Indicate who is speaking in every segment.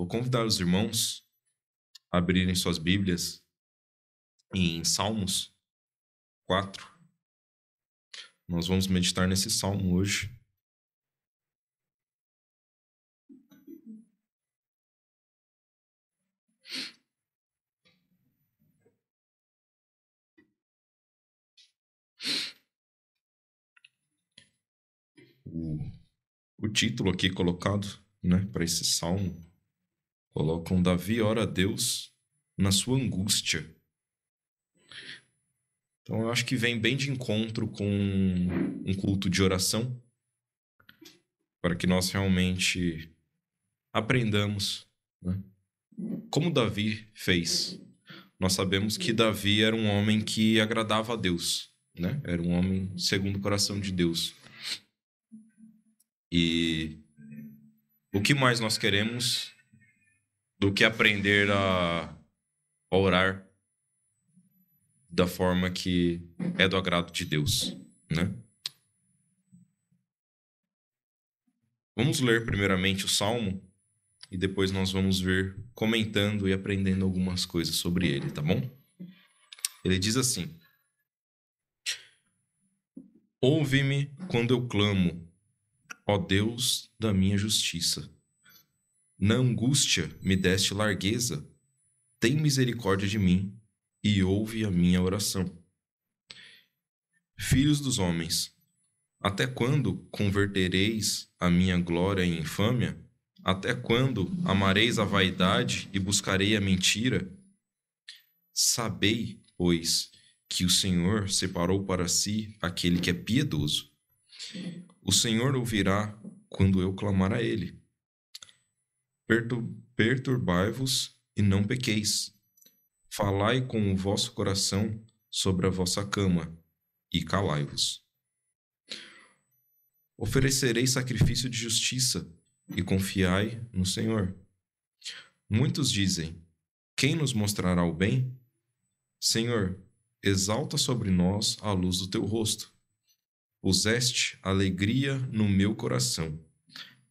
Speaker 1: Vou convidar os irmãos a abrirem suas Bíblias em Salmos 4. Nós vamos meditar nesse salmo hoje. O título aqui colocado, para esse salmo, colocam: Davi ora a Deus na sua angústia. Então eu acho que vem bem de encontro com um culto de oração, para que nós realmente aprendamos, como Davi fez. Nós sabemos que Davi era um homem que agradava a Deus, Era um homem segundo o coração de Deus. E o que mais nós queremos do que aprender a orar da forma que é do agrado de Deus, Vamos ler primeiramente o Salmo e depois nós vamos ver comentando e aprendendo algumas coisas sobre ele, tá bom? Ele diz assim: Ouve-me quando eu clamo, ó Deus da minha justiça. Na angústia me deste largueza, tem misericórdia de mim e ouve a minha oração. Filhos dos homens, até quando convertereis a minha glória em infâmia? Até quando amareis a vaidade e buscarei a mentira? Sabei, pois, que o Senhor separou para si aquele que é piedoso. O Senhor ouvirá quando eu clamar a ele. Perturbai-vos e não pequeis. Falai com o vosso coração sobre a vossa cama e calai-vos. Oferecereis sacrifício de justiça e confiai no Senhor. Muitos dizem: quem nos mostrará o bem? Senhor, exalta sobre nós a luz do teu rosto. Puseste alegria no meu coração,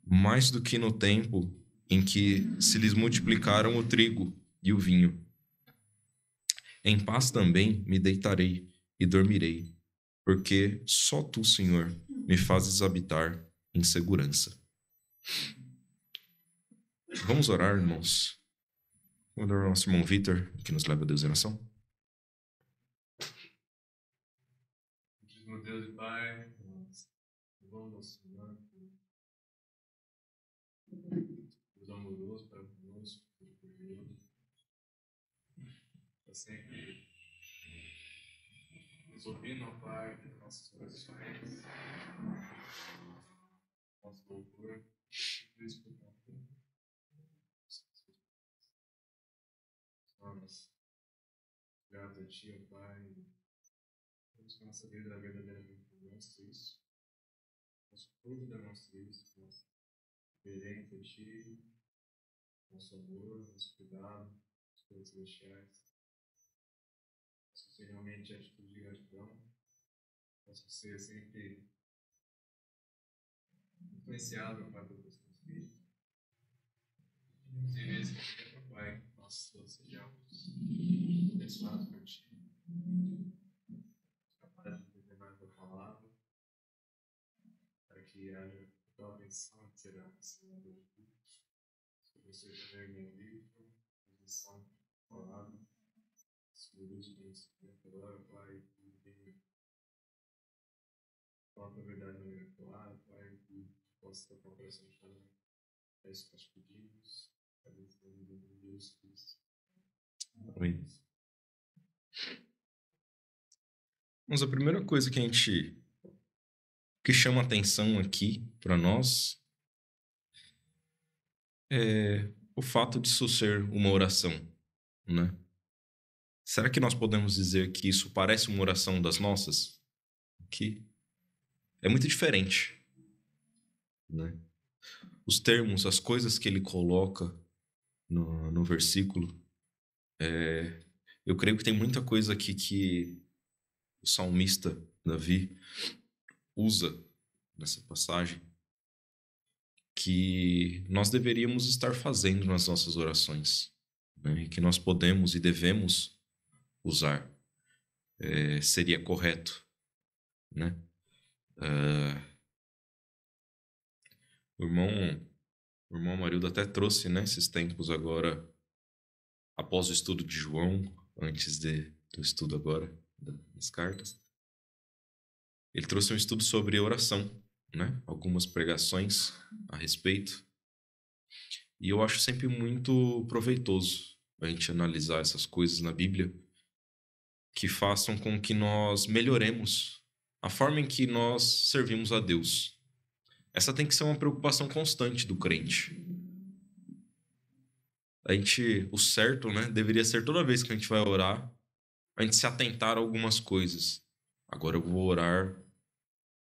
Speaker 1: mais do que no tempo em que se lhes multiplicaram o trigo e o vinho. Em paz também me deitarei e dormirei, porque só tu, Senhor, me fazes habitar em segurança. Vamos orar, irmãos. Vamos orar ao nosso irmão Vitor, que nos leva a Deus em oração.
Speaker 2: Meu Deus e Pai, nós louvamos ao Senhor, Deus amoroso para conosco, por Deus, está sempre nos ouvindo, ó Pai, nossas orações, nosso louvor, tudo isso por conta de nós. Grato a Ti, ó Pai, vamos que a nossa vida verdadeiramente demonstra isso, nosso fruto demonstra isso, nosso reverência a Ti, nosso amor, nosso cuidado, as coisas celestiais. Possa ser realmente atitude de gratidão, possa ser sempre influenciável para o Deus Espírito. Inclusive, esse momento, Pai, nós todos sejamos abençoados por Ti, capazes de entender mais a palavra, para que haja a Tua atenção que será ensinada hoje. Que você também me livre, a lição palavra, sobre os conhecimentos agora, Pai, que coloca a verdade no meu claro, Pai, que possa ter uma coração de cada um. É isso que nós pedimos, agradecendo em nome de Jesus Cristo.
Speaker 1: Amém. Mas a primeira coisa que chama atenção aqui para nós é o fato de isso ser uma oração, Será que nós podemos dizer que isso parece uma oração das nossas? Que é muito diferente, Os termos, as coisas que ele coloca no versículo, eu creio que tem muita coisa aqui que o salmista Davi usa nessa passagem que nós deveríamos estar fazendo nas nossas orações, né? E que nós podemos e devemos usar. Seria correto, né? O irmão Amarildo até trouxe, né, esses tempos agora, após o estudo de João, antes do estudo agora das cartas. Ele trouxe um estudo sobre oração, né? Algumas pregações a respeito. E eu acho sempre muito proveitoso a gente analisar essas coisas na Bíblia que façam com que nós melhoremos a forma em que nós servimos a Deus. Essa tem que ser uma preocupação constante do crente. O certo, né, deveria ser toda vez que a gente vai orar, a gente se atentar a algumas coisas. Agora eu vou orar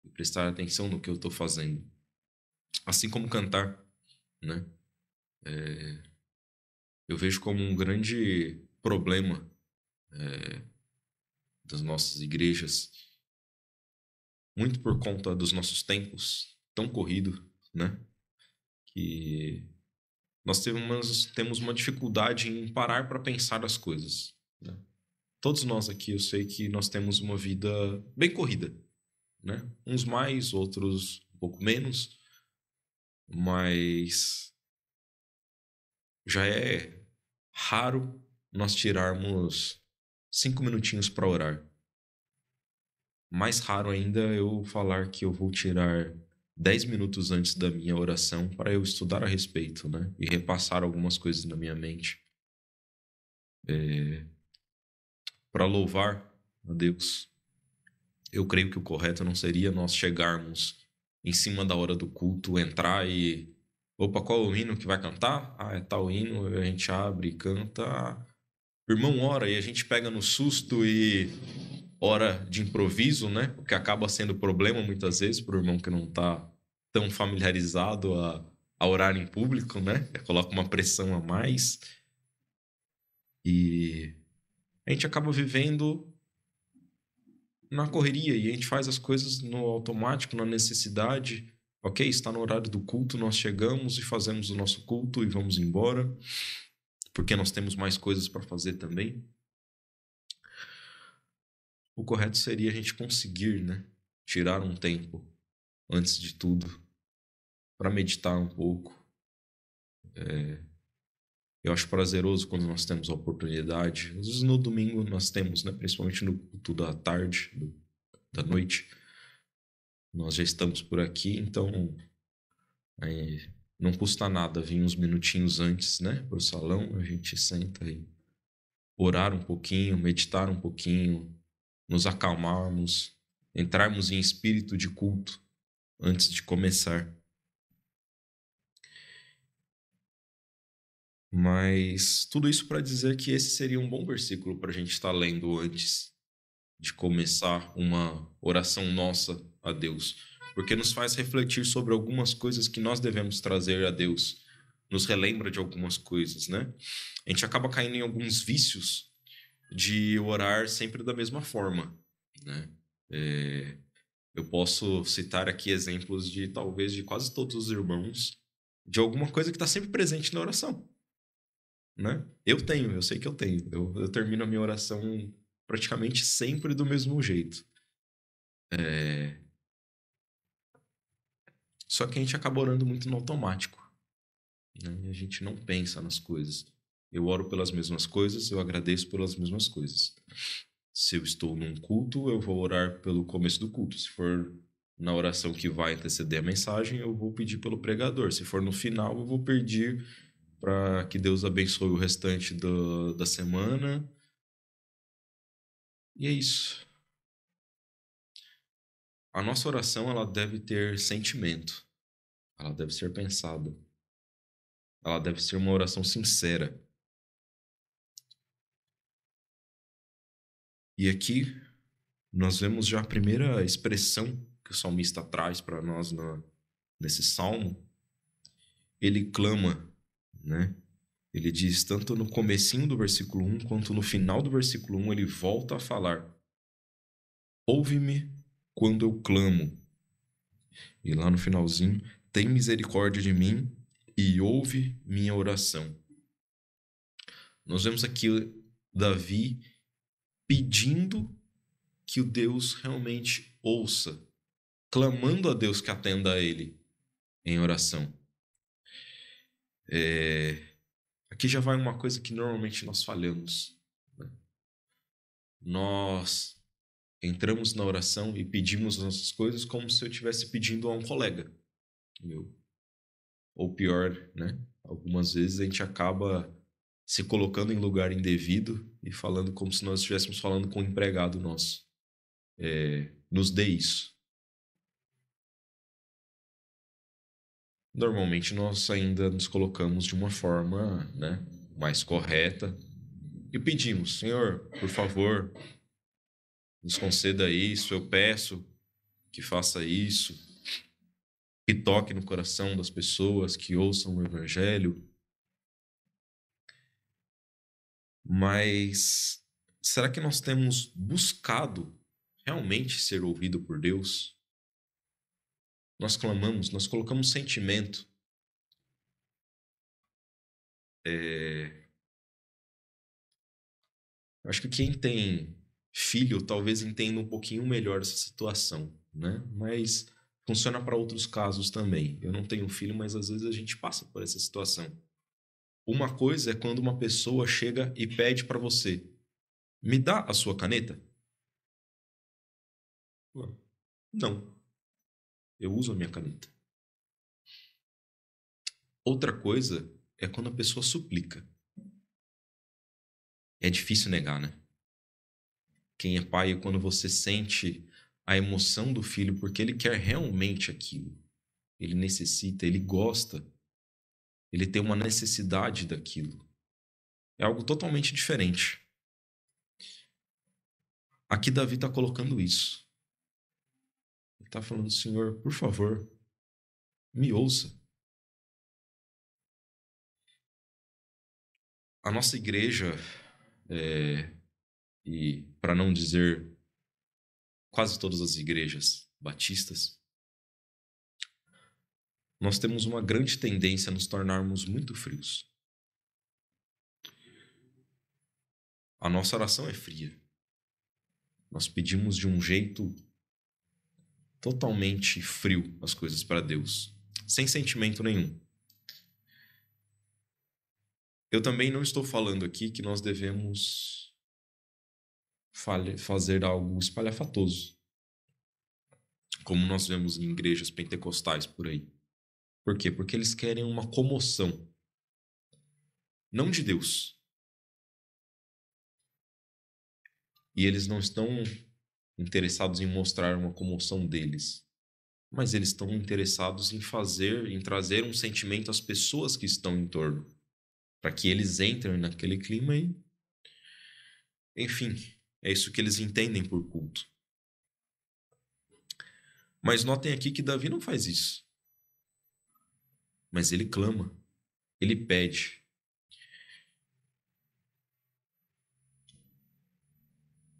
Speaker 1: e prestar atenção no que eu estou fazendo. Assim como cantar, né? Eu vejo como um grande problema das nossas igrejas, muito por conta dos nossos tempos tão corridos, né? Que nós temos uma dificuldade em parar para pensar as coisas, né? Todos nós aqui, eu sei que nós temos uma vida bem corrida, né? Uns mais, outros um pouco menos, mas já é raro nós tirarmos 5 minutinhos para orar. Mais raro ainda eu falar que eu vou tirar 10 minutos antes da minha oração para eu estudar a respeito, né? E repassar algumas coisas na minha mente. Para louvar a Deus. Eu creio que o correto não seria nós chegarmos em cima da hora do culto, entrar e... Opa, qual é o hino que vai cantar? Ah, é tal hino, a gente abre e canta. O irmão ora e a gente pega no susto e ora de improviso, né? O que acaba sendo problema muitas vezes para o irmão que não está tão familiarizado a orar em público, né? Coloca uma pressão a mais. E a gente acaba vivendo na correria e a gente faz as coisas no automático, na necessidade. Ok, está no horário do culto, nós chegamos e fazemos o nosso culto e vamos embora, porque nós temos mais coisas para fazer também. O correto seria a gente conseguir, né, tirar um tempo, antes de tudo, para meditar um pouco. Eu acho prazeroso quando nós temos a oportunidade. Às vezes no domingo nós temos, né, principalmente no culto da tarde, da noite, nós já estamos por aqui, então não custa nada vir uns minutinhos antes, né, para o salão, a gente senta e orar um pouquinho, meditar um pouquinho, nos acalmarmos, entrarmos em espírito de culto antes de começar. Mas tudo isso para dizer que esse seria um bom versículo para a gente estar lendo antes de começar uma oração nossa a Deus, porque nos faz refletir sobre algumas coisas que nós devemos trazer a Deus, nos relembra de algumas coisas, né? A gente acaba caindo em alguns vícios de orar sempre da mesma forma, né? Eu posso citar aqui exemplos de talvez de quase todos os irmãos de alguma coisa que está sempre presente na oração, né? Eu sei que eu tenho. Eu termino a minha oração praticamente sempre do mesmo jeito. Só que a gente acaba orando muito no automático, né? E a gente não pensa nas coisas. Eu oro pelas mesmas coisas, eu agradeço pelas mesmas coisas. Se eu estou num culto, eu vou orar pelo começo do culto. Se for na oração que vai anteceder a mensagem, eu vou pedir pelo pregador. Se for no final, eu vou pedir para que Deus abençoe o restante da semana. E é isso. A nossa oração, ela deve ter sentimento. Ela deve ser pensada. Ela deve ser uma oração sincera. E aqui nós vemos já a primeira expressão que o salmista traz para nós nesse salmo. Ele clama, né? Ele diz, tanto no comecinho do versículo 1, quanto no final do versículo 1, ele volta a falar: ouve-me quando eu clamo. E lá no finalzinho, tem misericórdia de mim e ouve minha oração. Nós vemos aqui Davi pedindo que o Deus realmente ouça, clamando a Deus que atenda a ele em oração. Aqui já vai uma coisa que normalmente nós falhamos, né? Nós entramos na oração e pedimos nossas coisas como se eu estivesse pedindo a um colega meu. Ou pior, né? Algumas vezes a gente acaba se colocando em lugar indevido e falando como se nós estivéssemos falando com um empregado nosso. Nos dê isso. Normalmente nós ainda nos colocamos de uma forma, né, mais correta e pedimos: Senhor, por favor, nos conceda isso, eu peço que faça isso, que toque no coração das pessoas, que ouçam o Evangelho. Mas será que nós temos buscado realmente ser ouvido por Deus? Nós clamamos, nós colocamos sentimento. Acho que quem tem filho talvez entenda um pouquinho melhor essa situação, né? Mas funciona para outros casos também. Eu não tenho filho, mas às vezes a gente passa por essa situação. Uma coisa é quando uma pessoa chega e pede para você: me dá a sua caneta? Não, eu uso a minha caneta. Outra coisa é quando a pessoa suplica. É difícil negar, né? Quem é pai é quando você sente a emoção do filho porque ele quer realmente aquilo. Ele necessita, ele gosta, ele tem uma necessidade daquilo. É algo totalmente diferente. Aqui Davi está colocando isso. Ele está falando: Senhor, por favor, me ouça. A nossa igreja, e para não dizer quase todas as igrejas batistas, nós temos uma grande tendência a nos tornarmos muito frios. A nossa oração é fria. Nós pedimos de um jeito totalmente frio as coisas para Deus, sem sentimento nenhum. Eu também não estou falando aqui que nós devemos fazer algo espalhafatoso, como nós vemos em igrejas pentecostais por aí. Por quê? Porque eles querem uma comoção, não de Deus. E eles não estão interessados em mostrar uma comoção deles, mas eles estão interessados em trazer um sentimento às pessoas que estão em torno, para que eles entrem naquele clima e, enfim, é isso que eles entendem por culto. Mas notem aqui que Davi não faz isso. Mas ele clama, ele pede.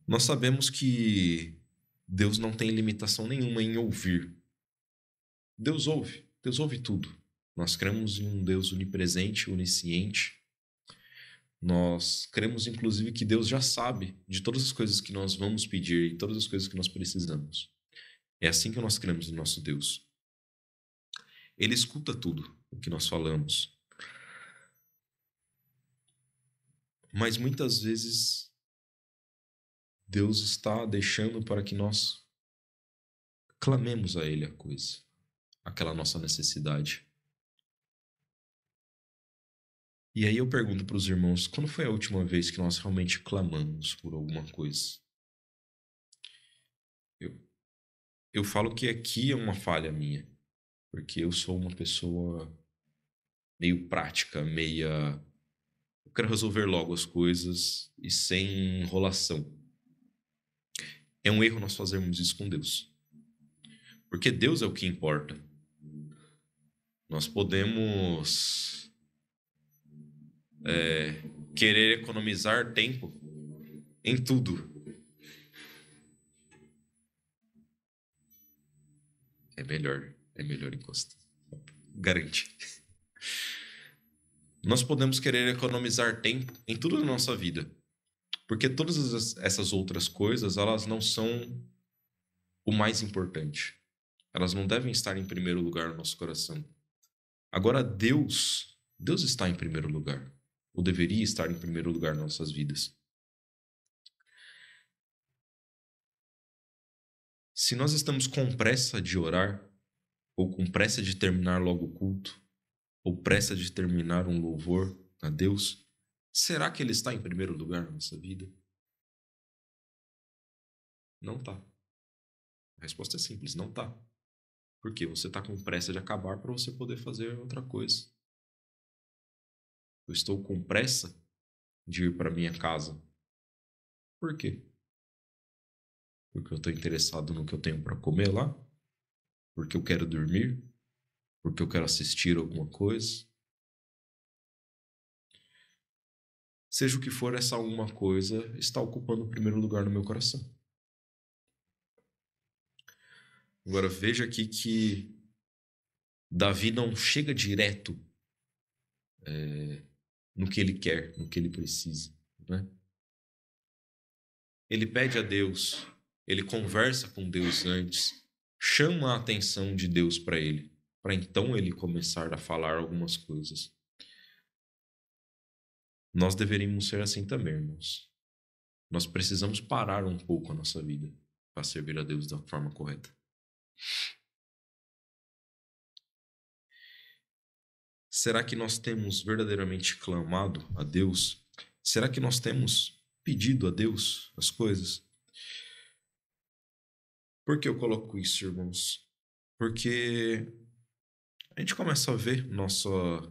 Speaker 1: Nós sabemos que Deus não tem limitação nenhuma em ouvir. Deus ouve tudo. Nós cremos em um Deus onipresente, onisciente. Nós cremos, inclusive, que Deus já sabe de todas as coisas que nós vamos pedir e todas as coisas que nós precisamos. É assim que nós cremos no nosso Deus. Ele escuta tudo o que nós falamos. Mas muitas vezes Deus está deixando para que nós clamemos a Ele a coisa, aquela nossa necessidade. E aí eu pergunto para os irmãos, quando foi a última vez que nós realmente clamamos por alguma coisa? Eu falo que aqui é uma falha minha, porque eu sou uma pessoa meio prática, meia... Eu quero resolver logo as coisas e sem enrolação. É um erro nós fazermos isso com Deus, porque Deus é o que importa. Nós podemos querer economizar tempo em tudo. É melhor encostar. Garante. Nós podemos querer economizar tempo em tudo na nossa vida, porque todas essas outras coisas, elas não são o mais importante. Elas não devem estar em primeiro lugar no nosso coração. Agora, Deus está em primeiro lugar, ou deveria estar em primeiro lugar nas nossas vidas. Se nós estamos com pressa de orar, ou com pressa de terminar logo o culto, ou pressa de terminar um louvor a Deus, será que Ele está em primeiro lugar na nossa vida? Não está. A resposta é simples, não está. Porque você está com pressa de acabar para você poder fazer outra coisa. Eu estou com pressa de ir para minha casa. Por quê? Porque eu estou interessado no que eu tenho para comer lá? Porque eu quero dormir? Porque eu quero assistir alguma coisa? Seja o que for, essa alguma coisa está ocupando o primeiro lugar no meu coração. Agora veja aqui que Davi não chega direto no que ele quer, no que ele precisa, né? Ele pede a Deus, ele conversa com Deus antes, chama a atenção de Deus para ele, para então ele começar a falar algumas coisas. Nós deveríamos ser assim também, irmãos. Nós precisamos parar um pouco a nossa vida para servir a Deus da forma correta. Será que nós temos verdadeiramente clamado a Deus? Será que nós temos pedido a Deus as coisas? Por que eu coloco isso, irmãos? Porque a gente começa a ver nossas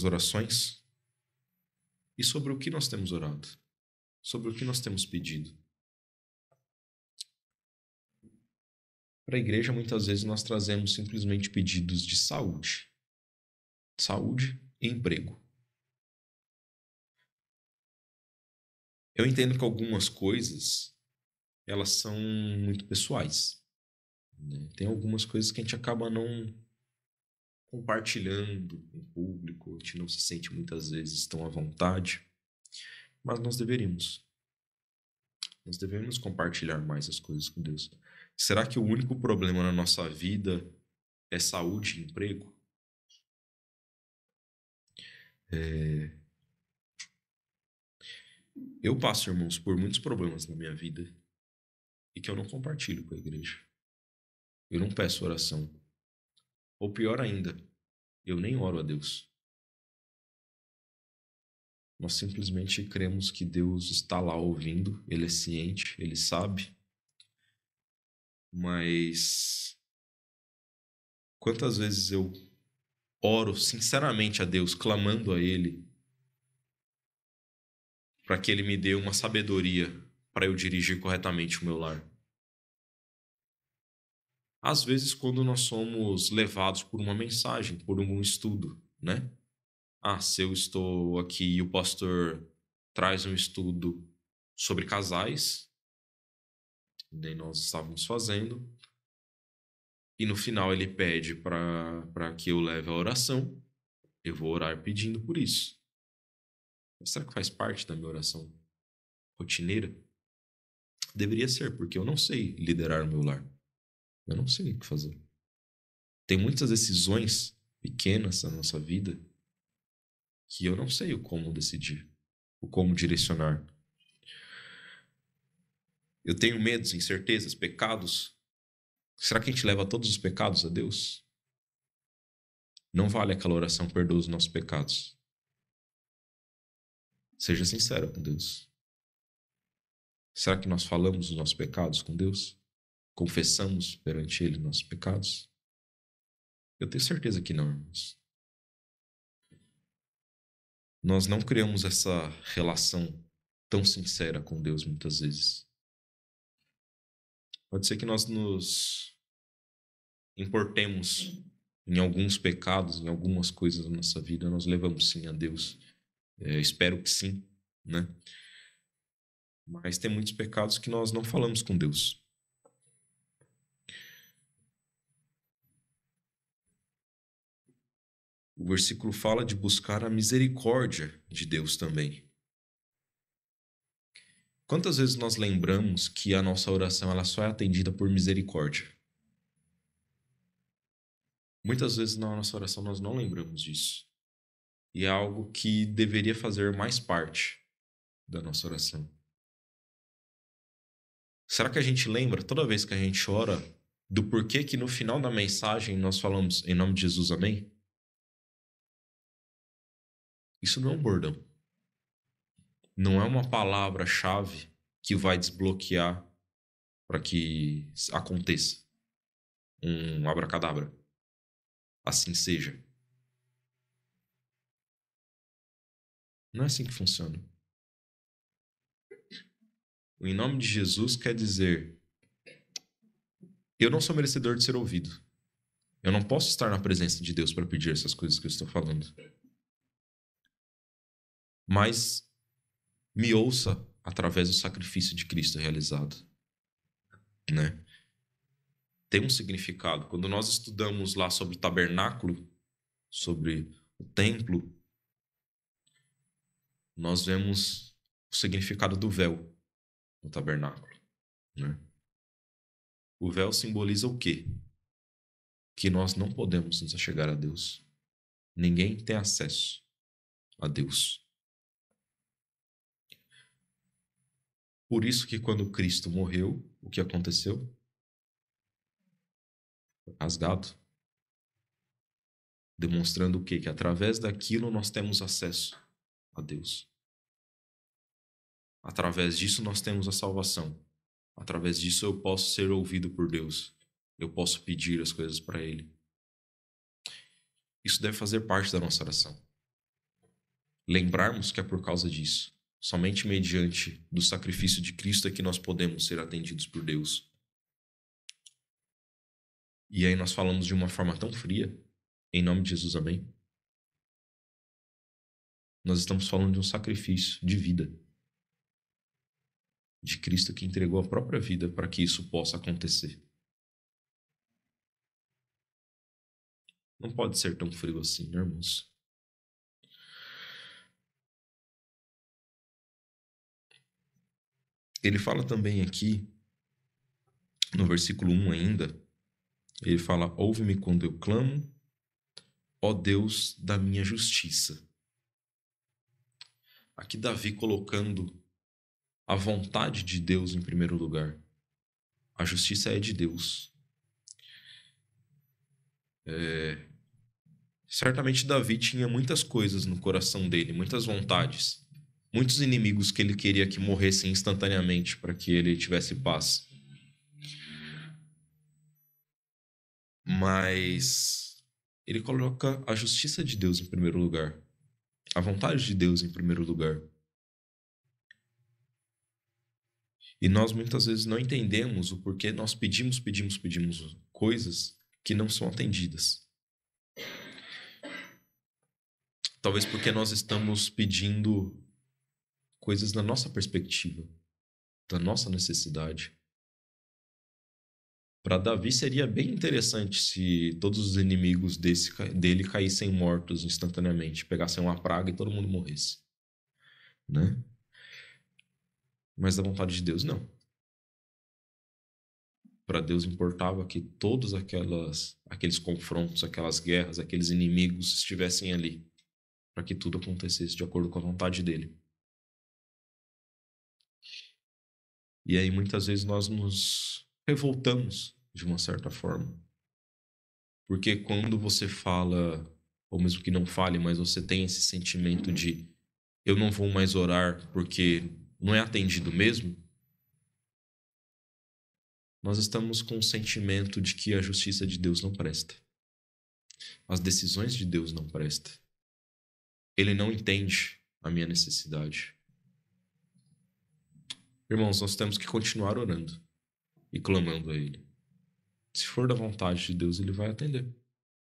Speaker 1: orações e sobre o que nós temos orado, sobre o que nós temos pedido. Para a igreja, muitas vezes nós trazemos simplesmente pedidos de saúde e emprego. Eu entendo que algumas coisas, elas são muito pessoais, né? Tem algumas coisas que a gente acaba não compartilhando em público, a gente não se sente muitas vezes tão à vontade, mas nós deveríamos. Nós devemos compartilhar mais as coisas com Deus. Será que o único problema na nossa vida é saúde e emprego? Eu passo, irmãos, por muitos problemas na minha vida e que eu não compartilho com a igreja. Eu não peço oração. Ou pior ainda, eu nem oro a Deus. Nós simplesmente cremos que Deus está lá ouvindo, Ele é ciente, Ele sabe. Mas quantas vezes eu oro sinceramente a Deus, clamando a Ele, para que Ele me dê uma sabedoria para eu dirigir corretamente o meu lar. Às vezes, quando nós somos levados por uma mensagem, por algum estudo, né? Se eu estou aqui e o pastor traz um estudo sobre casais, daí nós estávamos fazendo, e no final ele pede para que eu leve a oração, eu vou orar pedindo por isso. Mas será que faz parte da minha oração rotineira? Deveria ser, porque eu não sei liderar o meu lar. Eu não sei o que fazer. Tem muitas decisões pequenas na nossa vida que eu não sei o como decidir, o como direcionar. Eu tenho medos, incertezas, pecados. Será que a gente leva todos os pecados a Deus? Não vale aquela oração, perdoa os nossos pecados. Seja sincero com Deus. Será que nós falamos os nossos pecados com Deus? Confessamos perante Ele nossos pecados? Eu tenho certeza que não, irmãos. Nós não criamos essa relação tão sincera com Deus muitas vezes. Pode ser que nós nos importemos em alguns pecados, em algumas coisas da nossa vida, nós levamos sim a Deus. Espero que sim, né? Mas tem muitos pecados que nós não falamos com Deus. o versículo fala de buscar a misericórdia de Deus também. Quantas vezes nós lembramos que a nossa oração ela só é atendida por misericórdia? Muitas vezes na nossa oração nós não lembramos disso. E é algo que deveria fazer mais parte da nossa oração. Será que a gente lembra, toda vez que a gente ora, do porquê que no final da mensagem nós falamos em nome de Jesus, amém? Isso não é um bordão. Não é uma palavra-chave que vai desbloquear para que aconteça um abracadabra. Assim seja. Não é assim que funciona. O em nome de Jesus quer dizer: eu não sou merecedor de ser ouvido. Eu não posso estar na presença de Deus para pedir essas coisas que eu estou falando. Mas me ouça através do sacrifício de Cristo realizado, né? Tem um significado. Quando nós estudamos lá sobre o tabernáculo, sobre o templo, nós vemos o significado do véu no tabernáculo, né? O véu simboliza o quê? Que nós não podemos nos achegar a Deus. Ninguém tem acesso a Deus. Por isso que quando Cristo morreu, o que aconteceu? Rasgado. Demonstrando o quê? Que através daquilo nós temos acesso a Deus. Através disso nós temos a salvação. Através disso eu posso ser ouvido por Deus. Eu posso pedir as coisas para Ele. Isso deve fazer parte da nossa oração. Lembrarmos que é por causa disso, somente mediante do sacrifício de Cristo é que nós podemos ser atendidos por Deus. E aí nós falamos de uma forma tão fria, em nome de Jesus, amém? Nós estamos falando de um sacrifício de vida. De Cristo que entregou a própria vida para que isso possa acontecer. Não pode ser tão frio assim, né, irmãos? Ele fala também aqui, no versículo 1 ainda, ele fala: ouve-me quando eu clamo, ó Deus da minha justiça. Aqui Davi colocando a vontade de Deus em primeiro lugar. A justiça é de Deus. Certamente Davi tinha muitas coisas no coração dele, muitas vontades. Muitos inimigos que ele queria que morressem instantaneamente para que ele tivesse paz. Mas ele coloca a justiça de Deus em primeiro lugar. A vontade de Deus em primeiro lugar. E nós muitas vezes não entendemos o porquê nós pedimos coisas que não são atendidas. Talvez porque nós estamos pedindo coisas da nossa perspectiva, da nossa necessidade. Para Davi seria bem interessante se todos os inimigos dele caíssem mortos instantaneamente, pegassem uma praga e todo mundo morresse, né? Mas da vontade de Deus, não. Para Deus importava que todos aqueles confrontos, aquelas guerras, aqueles inimigos estivessem ali, para que tudo acontecesse de acordo com a vontade dele. E aí muitas vezes nós nos revoltamos de uma certa forma. Porque quando você fala, ou mesmo que não fale, mas você tem esse sentimento de eu não vou mais orar porque não é atendido mesmo, nós estamos com o sentimento de que a justiça de Deus não presta. As decisões de Deus não prestam. Ele não entende a minha necessidade. Irmãos, nós temos que continuar orando e clamando a Ele. Se for da vontade de Deus, Ele vai atender.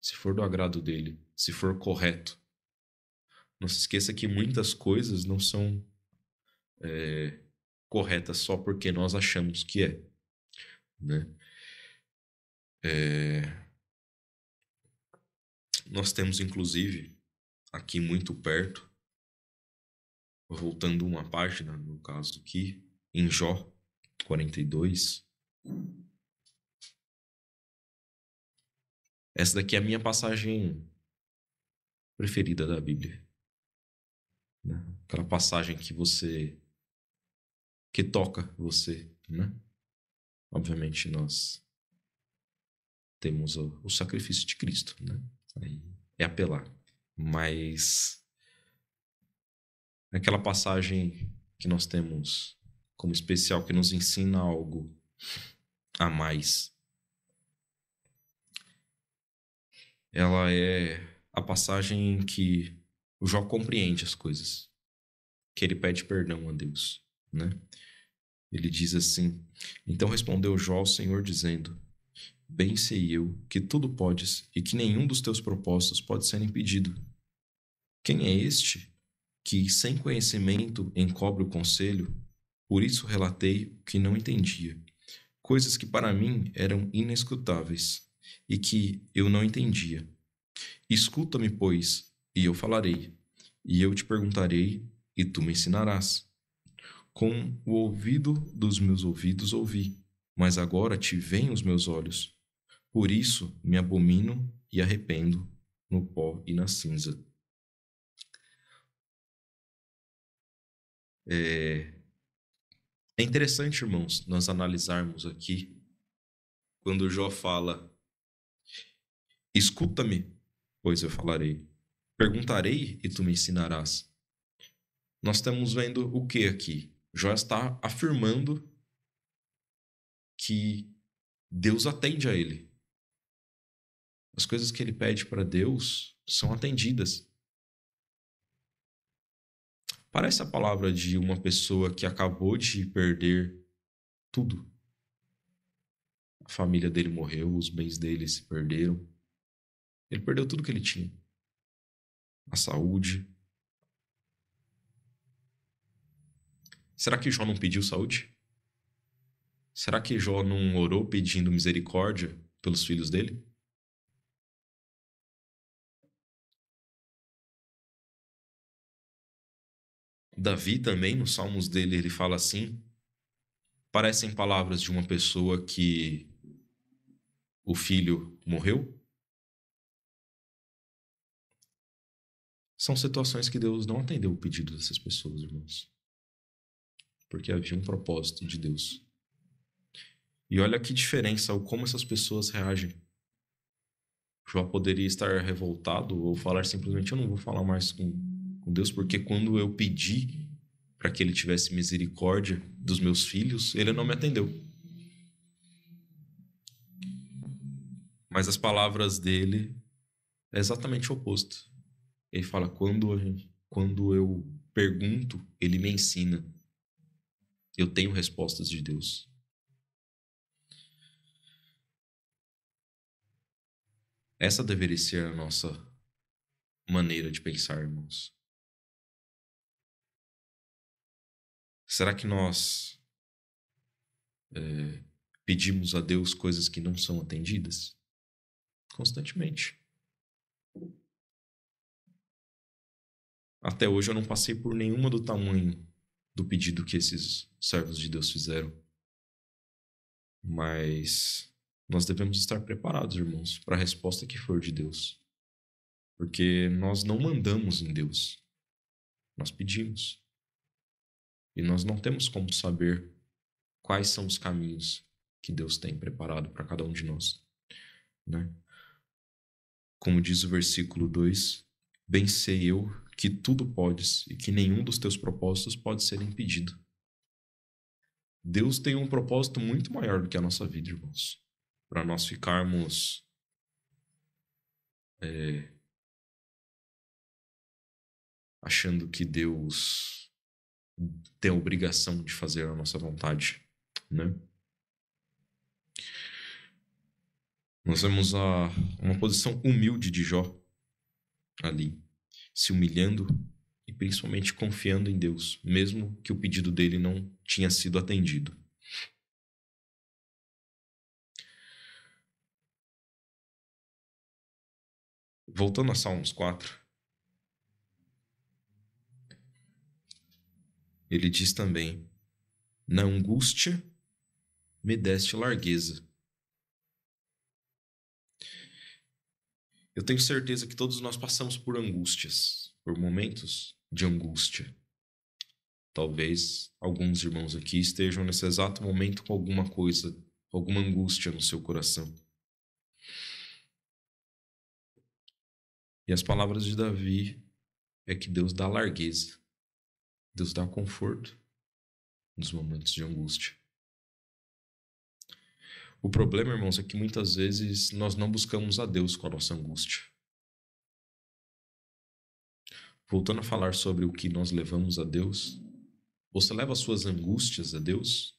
Speaker 1: Se for do agrado dEle, se for correto. Não se esqueça que muitas coisas não são corretas só porque nós achamos que é, né? nós temos, inclusive, aqui muito perto, voltando uma página, no caso aqui, em Jó 42. Essa daqui é a minha passagem preferida da Bíblia, né? Aquela passagem que toca você, né? Obviamente nós temos o sacrifício de Cristo, né? Aí é apelar. Mas aquela passagem que nós temos como especial, que nos ensina algo a mais, ela é a passagem em que o Jó compreende as coisas, que ele pede perdão a Deus, né? Ele diz assim: então respondeu Jó ao Senhor dizendo: bem sei eu que tudo podes e que nenhum dos teus propósitos pode ser impedido. Quem é este que, sem conhecimento, encobre o conselho? Por isso relatei o que não entendia, coisas que para mim eram inescrutáveis e que eu não entendia. Escuta-me, pois, e eu falarei, e eu te perguntarei, e tu me ensinarás. Com o ouvido dos meus ouvidos ouvi, mas agora te veem os meus olhos. Por isso me abomino e arrependo no pó e na cinza. É interessante, irmãos, nós analisarmos aqui, quando Jó fala: escuta-me, pois eu falarei. Perguntarei e tu me ensinarás. Nós estamos vendo o que aqui? Jó está afirmando que Deus atende a ele. As coisas que ele pede para Deus são atendidas. Parece a palavra de uma pessoa que acabou de perder tudo. A família dele morreu, os bens dele se perderam. Ele perdeu tudo que ele tinha. A saúde. Será que Jó não pediu saúde? Será que Jó não orou pedindo misericórdia pelos filhos dele? Davi também, nos salmos dele, ele fala assim: parecem palavras de uma pessoa que o filho morreu. São situações que Deus não atendeu o pedido dessas pessoas, irmãos. Porque havia um propósito de Deus. E olha que diferença, ou como essas pessoas reagem. Jó poderia estar revoltado ou falar simplesmente: eu não vou falar mais com Deus, porque quando eu pedi para que ele tivesse misericórdia dos meus filhos, ele não me atendeu. Mas as palavras dele é exatamente o oposto. Ele fala: quando eu pergunto, ele me ensina. Eu tenho respostas de Deus. Essa deveria ser a nossa maneira de pensar, irmãos. Será que nós pedimos a Deus coisas que não são atendidas? Constantemente. Até hoje eu não passei por nenhuma do tamanho do pedido que esses servos de Deus fizeram. Mas nós devemos estar preparados, irmãos, para a resposta que for de Deus. Porque nós não mandamos em Deus. Nós pedimos. E nós não temos como saber quais são os caminhos que Deus tem preparado para cada um de nós, né? Como diz o versículo 2, bem sei eu que tudo podes e que nenhum dos teus propósitos pode ser impedido. Deus tem um propósito muito maior do que a nossa vida, irmãos. Para nós ficarmos achando que Deus tem a obrigação de fazer a nossa vontade, né? Nós vemos uma posição humilde de Jó ali, se humilhando e principalmente confiando em Deus, mesmo que o pedido dele não tinha sido atendido. Voltando a Salmos 4, ele diz também: na angústia me deste largueza. Eu tenho certeza que todos nós passamos por angústias, por momentos de angústia. Talvez alguns irmãos aqui estejam nesse exato momento com alguma coisa, alguma angústia no seu coração. E as palavras de Davi é que Deus dá largueza, Deus dá conforto nos momentos de angústia. O problema, irmãos, é que muitas vezes nós não buscamos a Deus com a nossa angústia. Voltando a falar sobre o que nós levamos a Deus, você leva as suas angústias a Deus?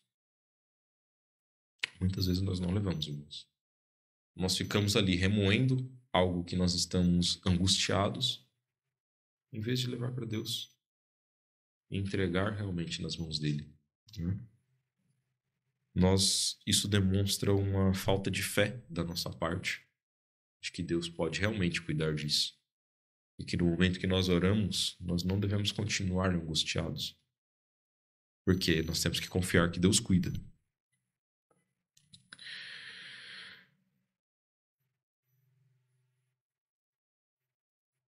Speaker 1: Muitas vezes nós não levamos, irmãos. Nós ficamos ali remoendo algo que nós estamos angustiados, em vez de levar para Deus e entregar realmente nas mãos dele. Isso demonstra uma falta de fé da nossa parte, de que Deus pode realmente cuidar disso. E que no momento que nós oramos, nós não devemos continuar angustiados, porque nós temos que confiar que Deus cuida.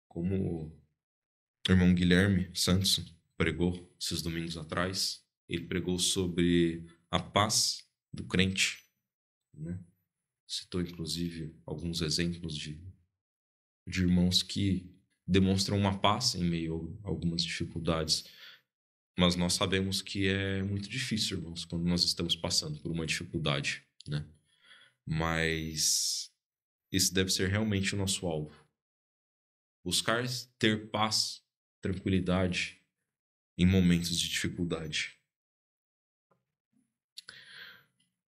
Speaker 1: Como o irmão Guilherme Santos pregou esses domingos atrás, ele pregou sobre a paz do crente, né? Citou inclusive alguns exemplos de irmãos que demonstram uma paz em meio a algumas dificuldades. Mas nós sabemos que é muito difícil, irmãos, quando nós estamos passando por uma dificuldade, né? Mas esse deve ser realmente o nosso alvo. Buscar ter paz, tranquilidade em momentos de dificuldade.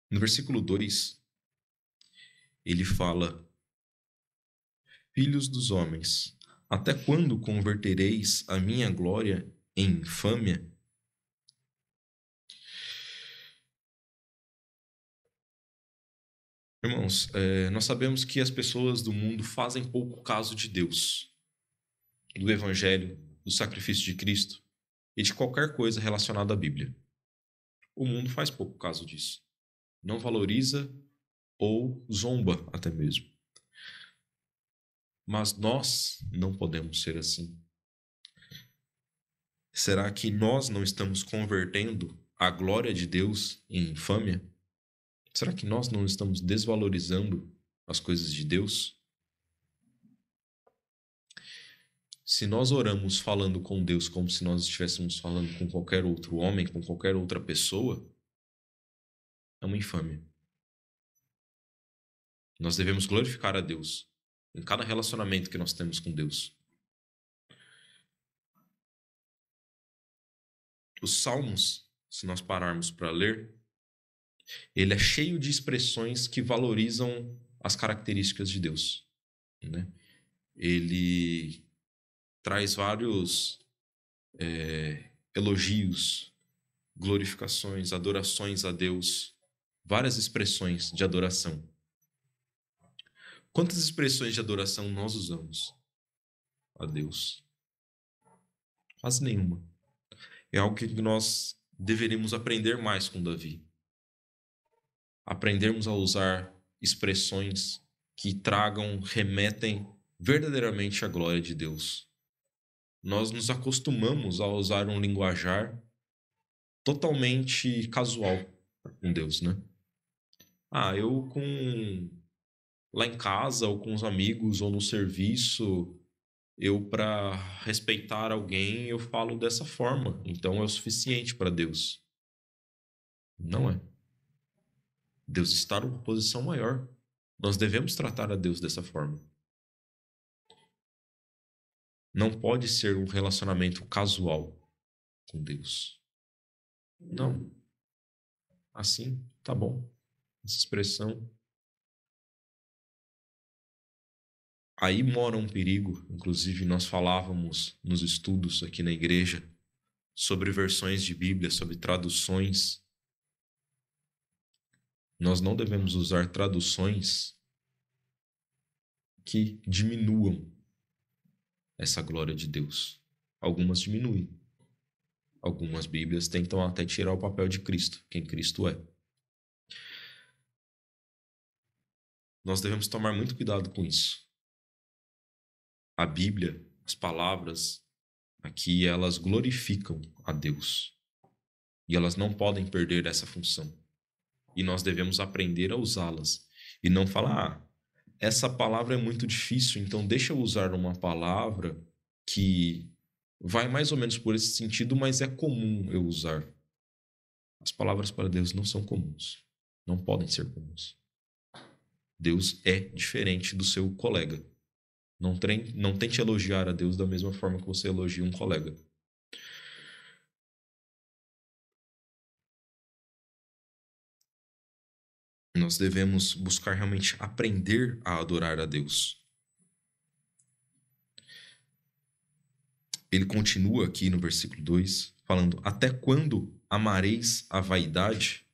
Speaker 1: No versículo 2, ele fala: filhos dos homens, até quando convertereis a minha glória em infâmia? Irmãos, nós sabemos que as pessoas do mundo fazem pouco caso de Deus, do Evangelho, do sacrifício de Cristo e de qualquer coisa relacionada à Bíblia. O mundo faz pouco caso disso. Não valoriza ou zomba até mesmo. Mas nós não podemos ser assim. Será que nós não estamos convertendo a glória de Deus em infâmia? Será que nós não estamos desvalorizando as coisas de Deus? Se nós oramos falando com Deus como se nós estivéssemos falando com qualquer outro homem, com qualquer outra pessoa, é uma infâmia. Nós devemos glorificar a Deus em cada relacionamento que nós temos com Deus. Os Salmos, se nós pararmos para ler, ele é cheio de expressões que valorizam as características de Deus, né? Ele traz vários elogios, glorificações, adorações a Deus, várias expressões de adoração. Quantas expressões de adoração nós usamos a Deus? Quase nenhuma. É algo que nós deveríamos aprender mais com Davi. Aprendermos a usar expressões que remetem verdadeiramente à glória de Deus. Nós nos acostumamos a usar um linguajar totalmente casual com Deus, né? Lá em casa, ou com os amigos, ou no serviço, para respeitar alguém, eu falo dessa forma. Então é o suficiente para Deus. Não é. Deus está numa posição maior. Nós devemos tratar a Deus dessa forma. Não pode ser um relacionamento casual com Deus. Não. Assim, tá bom. Essa expressão. Aí mora um perigo. Inclusive, nós falávamos nos estudos aqui na igreja sobre versões de Bíblia, sobre traduções. Nós não devemos usar traduções que diminuam essa glória de Deus. Algumas diminuem. Algumas Bíblias tentam até tirar o papel de Cristo, quem Cristo é. Nós devemos tomar muito cuidado com isso. A Bíblia, as palavras aqui, elas glorificam a Deus. E elas não podem perder essa função. E nós devemos aprender a usá-las. E não falar, essa palavra é muito difícil, então deixa eu usar uma palavra que vai mais ou menos por esse sentido, mas é comum eu usar. As palavras para Deus não são comuns. Não podem ser comuns. Deus é diferente do seu colega. Não tente elogiar a Deus da mesma forma que você elogia um colega. Nós devemos buscar realmente aprender a adorar a Deus. Ele continua aqui no versículo 2, falando: até quando amareis a vaidade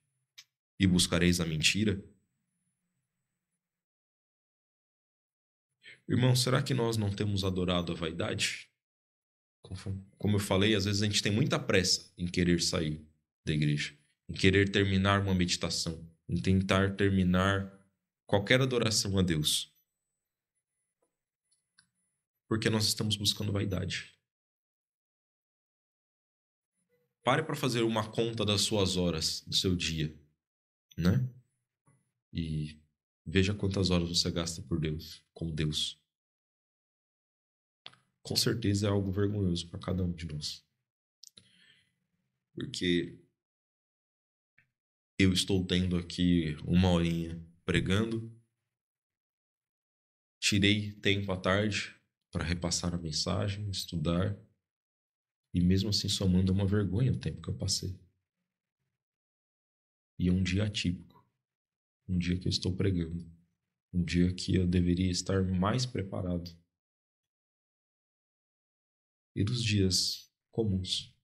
Speaker 1: e buscareis a mentira? Irmão, será que nós não temos adorado a vaidade? Como eu falei, às vezes a gente tem muita pressa em querer sair da igreja, em querer terminar uma meditação, em tentar terminar qualquer adoração a Deus. Porque nós estamos buscando vaidade. Pare para fazer uma conta das suas horas, do seu dia, né? E veja quantas horas você gasta por Deus, com Deus. Com certeza é algo vergonhoso para cada um de nós. Porque eu estou tendo aqui uma horinha pregando, tirei tempo à tarde para repassar a mensagem, estudar, e mesmo assim somando é uma vergonha o tempo que eu passei. E é um dia atípico, um dia que eu estou pregando, um dia que eu deveria estar mais preparado. E dos dias comuns,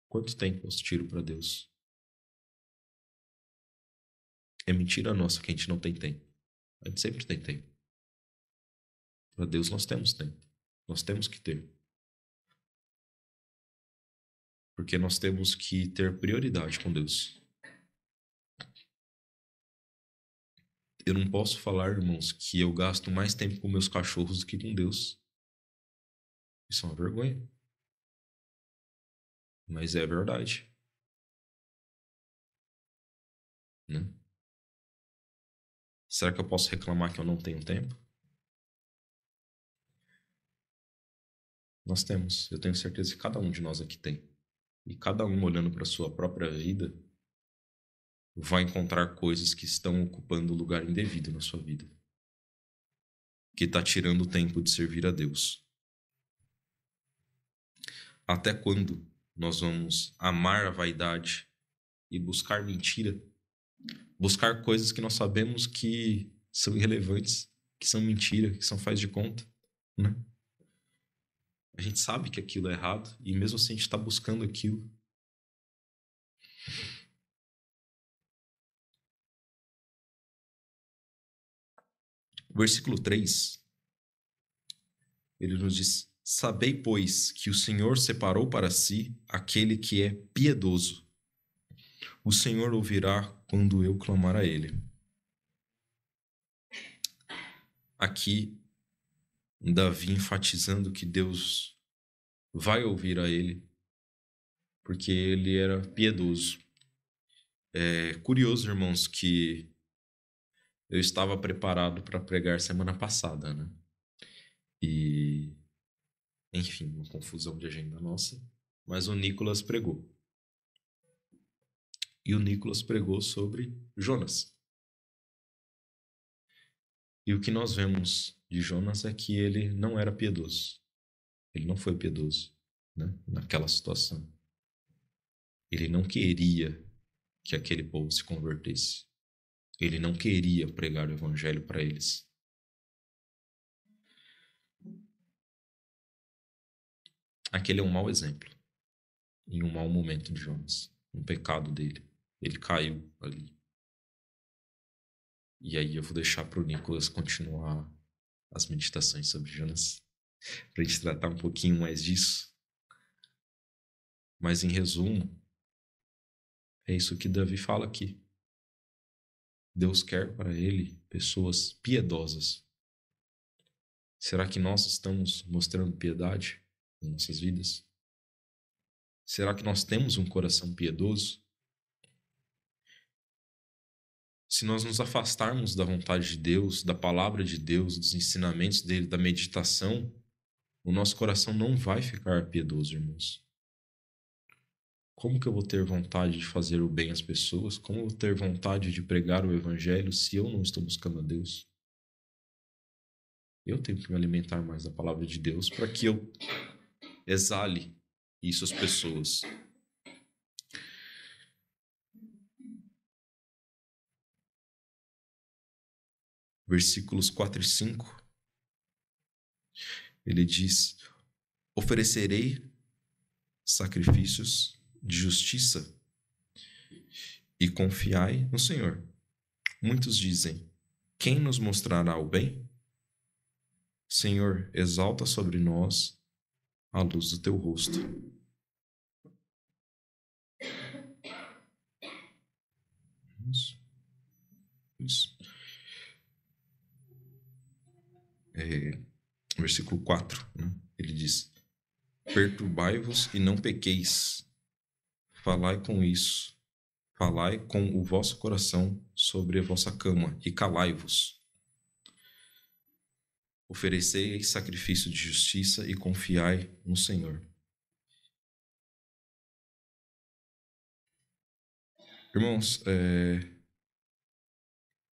Speaker 1: quanto tempo eu tiro para Deus? É mentira nossa que a gente não tem tempo. A gente sempre tem tempo. Para Deus nós temos tempo. Nós temos que ter. Porque nós temos que ter prioridade com Deus. Eu não posso falar, irmãos, que eu gasto mais tempo com meus cachorros do que com Deus. Isso é uma vergonha. Mas é verdade. Né? Será que eu posso reclamar que eu não tenho tempo? Nós temos. Eu tenho certeza que cada um de nós aqui tem. E cada um olhando para a sua própria vida vai encontrar coisas que estão ocupando o lugar indevido na sua vida. Que está tirando o tempo de servir a Deus. Até quando nós vamos amar a vaidade e buscar mentira? Buscar coisas que nós sabemos que são irrelevantes, que são mentira, que são faz de conta, né? A gente sabe que aquilo é errado e mesmo assim a gente está buscando aquilo. O versículo 3, ele nos diz: sabei, pois, que o Senhor separou para si aquele que é piedoso. O Senhor ouvirá quando eu clamar a ele. Aqui, Davi enfatizando que Deus vai ouvir a ele, porque ele era piedoso. É curioso, irmãos, que eu estava preparado para pregar semana passada, né? E, enfim, uma confusão de agenda nossa, mas o Nicolas pregou. E o Nicolas pregou sobre Jonas. E o que nós vemos de Jonas é que ele não era piedoso. Ele não foi piedoso, né? Naquela situação. Ele não queria que aquele povo se convertesse. Ele não queria pregar o evangelho para eles. Aquele é um mau exemplo. Em um mau momento de Jonas. Um pecado dele. Ele caiu ali. E aí eu vou deixar para o Nicolas continuar as meditações sobre Jonas. para a gente tratar um pouquinho mais disso. Mas, em resumo, é isso que Davi fala aqui. Deus quer para ele pessoas piedosas. Será que nós estamos mostrando piedade em nossas vidas? Será que nós temos um coração piedoso? Se nós nos afastarmos da vontade de Deus, da palavra de Deus, dos ensinamentos dele, da meditação, o nosso coração não vai ficar piedoso, irmãos. Como que eu vou ter vontade de fazer o bem às pessoas? Como eu vou ter vontade de pregar o evangelho se eu não estou buscando a Deus? Eu tenho que me alimentar mais da palavra de Deus para que eu exale isso às pessoas. Versículos 4 e 5. Ele diz: oferecerei sacrifícios de justiça e confiai no Senhor. Muitos dizem: quem nos mostrará o bem? Senhor, exalta sobre nós a luz do teu rosto. Isso. Versículo 4, né? Ele diz: perturbai-vos e não pequeis. Falai com o vosso coração sobre a vossa cama e calai-vos. Oferecei sacrifício de justiça e confiai no Senhor. Irmãos,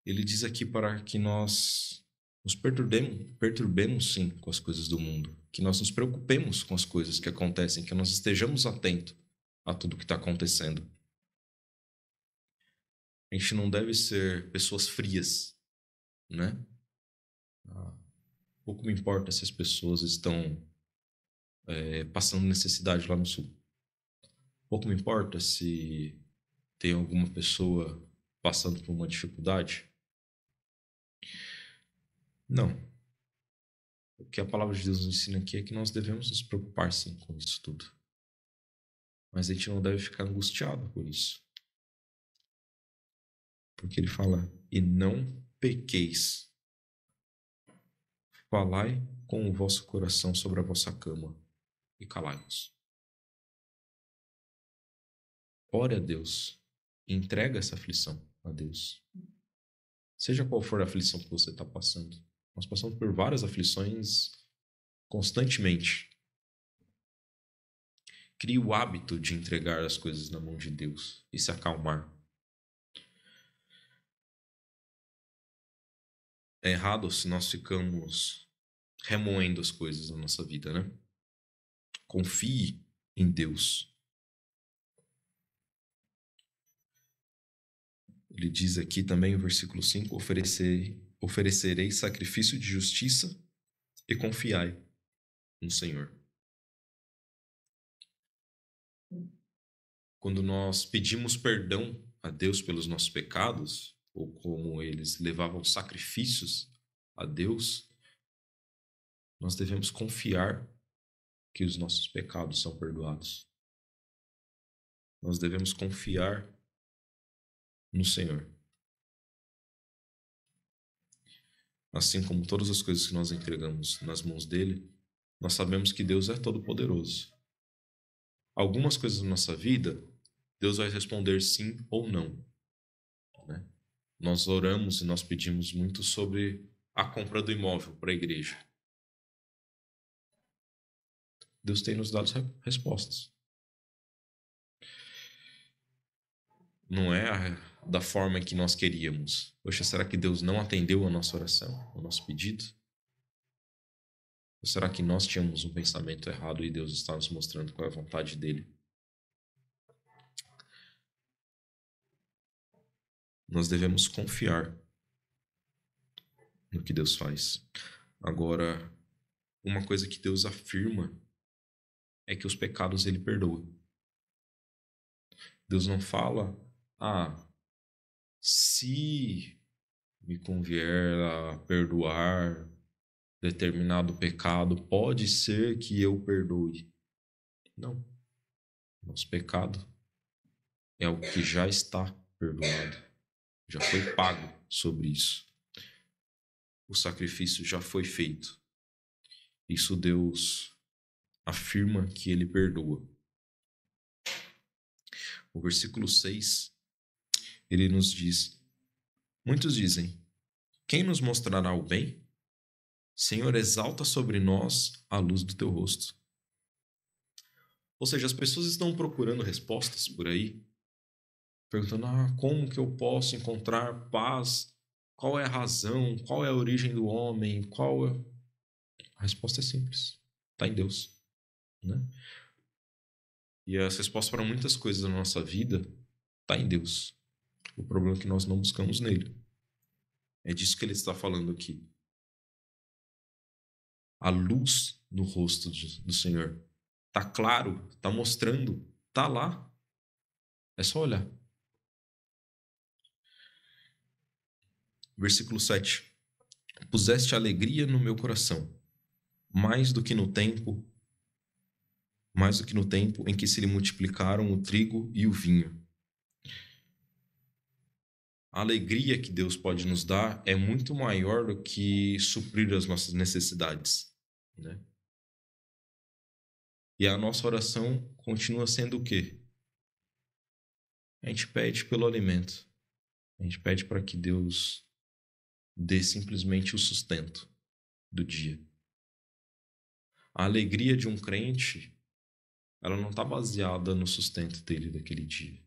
Speaker 1: ele diz aqui para que nós nos perturbemos sim com as coisas do mundo, que nós nos preocupemos com as coisas que acontecem, que nós estejamos atentos a tudo que está acontecendo. A gente não deve ser pessoas frias, né? Pouco me importa se as pessoas estão passando necessidade lá no sul. Pouco me importa se tem alguma pessoa passando por uma dificuldade. Não. O que a palavra de Deus nos ensina aqui é que nós devemos nos preocupar sim com isso tudo. Mas a gente não deve ficar angustiado por isso. Porque ele fala: e não pequeis. Falai com o vosso coração sobre a vossa cama e calai-vos. Ore a Deus. Entrega essa aflição a Deus. Seja qual for a aflição que você está passando. Nós passamos por várias aflições constantemente. Crie o hábito de entregar as coisas na mão de Deus e se acalmar. É errado se nós ficamos remoendo as coisas na nossa vida, né? Confie em Deus. Ele diz aqui também no versículo 5, oferecerei sacrifício de justiça e confiai no Senhor. Quando nós pedimos perdão a Deus pelos nossos pecados, ou como eles levavam sacrifícios a Deus, nós devemos confiar que os nossos pecados são perdoados. Nós devemos confiar no Senhor. Assim como todas as coisas que nós entregamos nas mãos dele, nós sabemos que Deus é todo-poderoso. Algumas coisas na nossa vida, Deus vai responder sim ou não, né? Nós oramos e nós pedimos muito sobre a compra do imóvel para a igreja. Deus tem nos dado respostas. Não é da forma que nós queríamos. Poxa, será que Deus não atendeu a nossa oração, o nosso pedido? Ou será que nós tínhamos um pensamento errado e Deus está nos mostrando qual é a vontade dele? Nós devemos confiar no que Deus faz. Agora, uma coisa que Deus afirma é que os pecados ele perdoa. Deus não fala: se me convier a perdoar determinado pecado, pode ser que eu perdoe. Não. Nosso pecado é o que já está perdoado. Já foi pago sobre isso. O sacrifício já foi feito. Isso Deus afirma que ele perdoa. O versículo 6, ele nos diz: muitos dizem, quem nos mostrará o bem? Senhor, exalta sobre nós a luz do teu rosto. Ou seja, as pessoas estão procurando respostas por aí, perguntando, como que eu posso encontrar paz? Qual é a razão? Qual é a origem do homem? A resposta é simples. Está em Deus, né? E as respostas para muitas coisas da nossa vida está em Deus. O problema é que nós não buscamos nele. É disso que ele está falando aqui. A luz no rosto do Senhor. Está claro, está mostrando, está lá. É só olhar. Versículo 7. Puseste alegria no meu coração, mais do que no tempo em que se lhe multiplicaram o trigo e o vinho. A alegria que Deus pode nos dar é muito maior do que suprir as nossas necessidades, né? E a nossa oração continua sendo o quê? A gente pede pelo alimento. A gente pede para que Deus dê simplesmente o sustento do dia. A alegria de um crente, ela não está baseada no sustento dele daquele dia.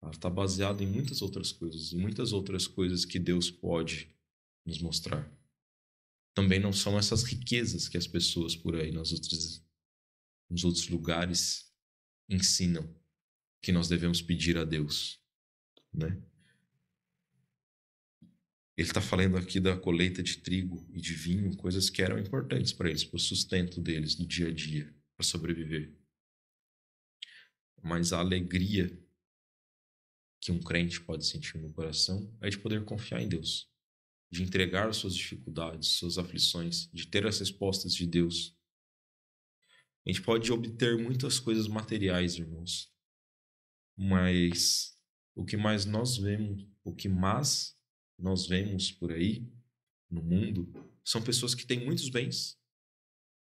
Speaker 1: Ela está baseada em muitas outras coisas que Deus pode nos mostrar. Também não são essas riquezas que as pessoas por aí nos outros lugares ensinam que nós devemos pedir a Deus, né? Ele está falando aqui da colheita de trigo e de vinho, coisas que eram importantes para eles, para o sustento deles no dia a dia, para sobreviver. Mas a alegria que um crente pode sentir no coração é de poder confiar em Deus, de entregar as suas dificuldades, suas aflições, de ter as respostas de Deus. A gente pode obter muitas coisas materiais, irmãos, mas o que mais nós vemos por aí no mundo são pessoas que têm muitos bens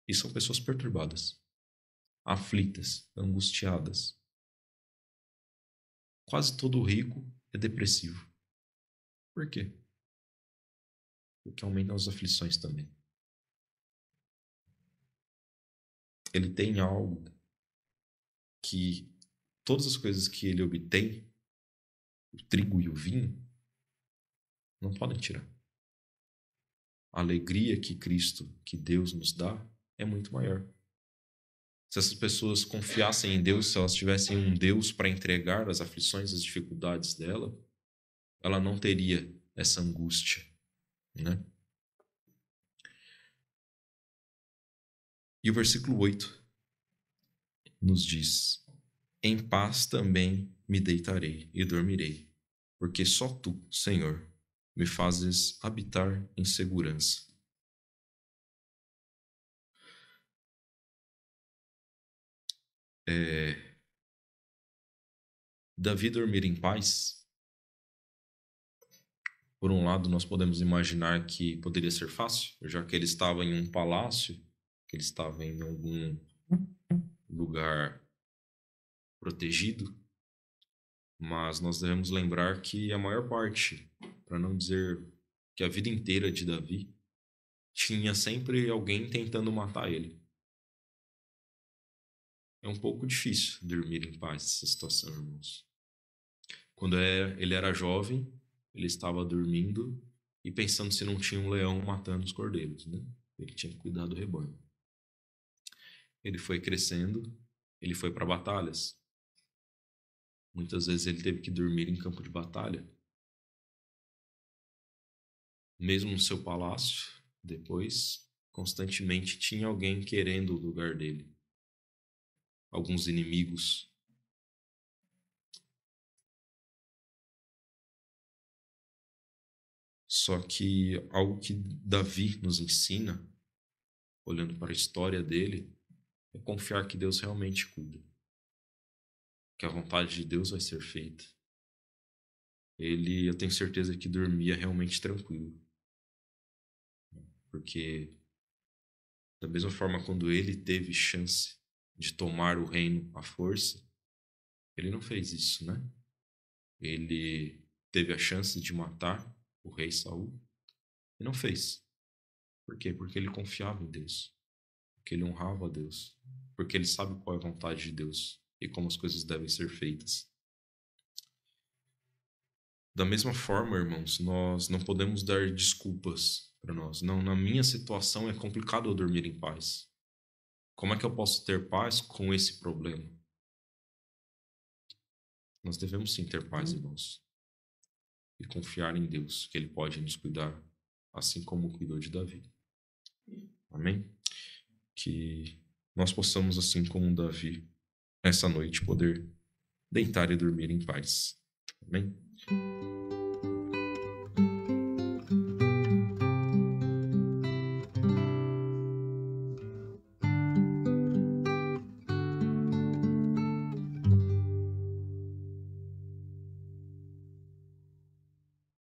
Speaker 1: e são pessoas perturbadas, aflitas, angustiadas. Quase todo rico é depressivo. Por quê? Porque aumentam as aflições também. Ele tem algo que todas as coisas que ele obtém, o trigo e o vinho, não podem tirar. A alegria que Cristo, que Deus nos dá, é muito maior. Se essas pessoas confiassem em Deus, se elas tivessem um Deus para entregar as aflições, as dificuldades dela, ela não teria essa angústia, né? E o versículo 8 nos diz: em paz também me deitarei e dormirei, porque só tu, Senhor, me fazes habitar em segurança. Davi dormir em paz, por um lado, nós podemos imaginar que poderia ser fácil, já que ele estava em um palácio, que ele estava em algum lugar protegido, mas nós devemos lembrar que a maior parte, para não dizer que a vida inteira de Davi, tinha sempre alguém tentando matar ele. É um pouco difícil dormir em paz nessa situação, irmãos. Quando ele era jovem, ele estava dormindo e pensando se não tinha um leão matando os cordeiros, né? Ele tinha que cuidar do rebanho. Ele foi crescendo, ele foi para batalhas. Muitas vezes ele teve que dormir em campo de batalha. Mesmo no seu palácio, depois, constantemente tinha alguém querendo o lugar dele. Alguns inimigos. Só que algo que Davi nos ensina, olhando para a história dele, é confiar que Deus realmente cuida, que a vontade de Deus vai ser feita. Eu tenho certeza que dormia realmente tranquilo, porque da mesma forma quando ele teve chance de tomar o reino à força, ele não fez isso, né? Ele teve a chance de matar o rei Saul e não fez. Por quê? Porque ele confiava em Deus, porque ele honrava a Deus, porque ele sabe qual é a vontade de Deus e como as coisas devem ser feitas. Da mesma forma, irmãos, nós não podemos dar desculpas para nós. Não, na minha situação é complicado eu dormir em paz. Como é que eu posso ter paz com esse problema? Nós devemos sim ter paz, irmãos, e confiar em Deus, que Ele pode nos cuidar, assim como cuidou de Davi. Amém? Que nós possamos, assim como Davi, essa noite poder deitar e dormir em paz. Amém?